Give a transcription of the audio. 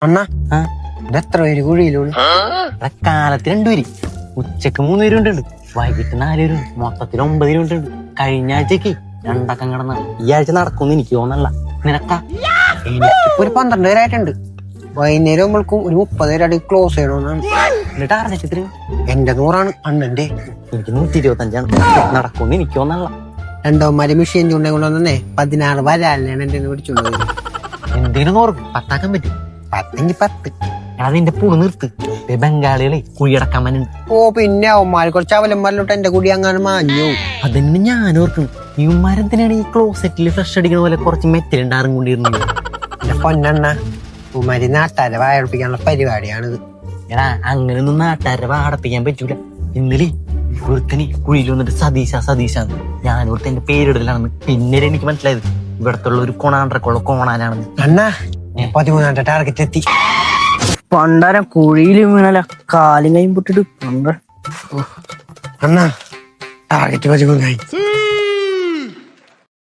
അണ്ണാ ഇതെത്ര പേര് കുഴിയിലൂണ്? കാലത്ത് 2 പേര്, ഉച്ചക്ക് 3 പേരുണ്ട്, വൈകിട്ട് 4 പേരുണ്ട്, മൊത്തത്തിൽ 9 പേരുണ്ട്. കഴിഞ്ഞ ആഴ്ചക്ക് 2 അക്കം കിടന്ന. ഈ ആഴ്ച നടക്കുമെന്ന് എനിക്ക് തോന്നല്ല. നിനക്കാ? എനിക്കിപ്പോ ഒരു 12 പേരായിട്ടുണ്ട്. വൈകുന്നേരം നമ്മൾക്കും ഒരു 30 പേരാടി ക്ലോസ് ചെയ്യണമെന്നാണ്. എന്നിട്ട് ആർച്ചത്തിന് എന്റെ 100 അണ്ണന്റെ. എനിക്ക് 125 നടക്കുമെന്ന് എനിക്ക് തോന്നല്ല. രണ്ടോമാര് മെഷീൻ ചൂണ്ടെങ്കിൽ 16 വരാലാണ് എന്റെ പിടിച്ചോണ്ട് പോയത്. എന്തിനും ഓർക്കും 10 ആക്കാൻ പറ്റും. 10 10. അതിന്റെ പുളി നിർത്ത്. ബംഗാളികളെ കുഴിയടക്കാൻ പറ്റുന്നുണ്ട്. ഓ പിന്നെ അവന്മാര് കുറച്ച് അവലന്മാരിലോട്ട് എന്റെ കൂടി അങ്ങനെ മാഞ്ഞു. അതന്നെ ഞാൻ ഓർക്കണം. ഇവന്മാരെന്തിനാണ് ഈ ക്ലോസറ്റിൽ ഫ്രഷ് അടിക്കുന്ന പോലെ കുറച്ച് മെറ്റലുണ്ടാറും കൊണ്ടിരുന്നത്? എന്റെ പൊന്നെണ്ണ, ഉമാരി നാട്ടാരെ വായടുപ്പിക്കാനുള്ള പരിപാടിയാണിത്. എടാ, അങ്ങനെയൊന്നും നാട്ടുകാരെ വാടപ്പിക്കാൻ പറ്റൂല. ഇന്നലെ ഒരുത്തന് കുഴിയിൽ വന്നിട്ട് സതീശാന്ന് ഞാനോർത്ത് എന്റെ പേരിടലാണെന്ന്. പിന്നീട് എനിക്ക് മനസ്സിലായത് ഇവിടത്തുള്ള ഒരു കൊണാണ്ടറക്കുള്ള കോണാനാണെന്ന്. അണ്ണാ 13 ടാർഗറ്റ് എത്തി. പണ്ടാരം കുഴിയിൽ വീണല്ല, കാലും കൈയും പൊട്ടിട്ട് അണ്ണാ ടാർഗറ്റ് 13.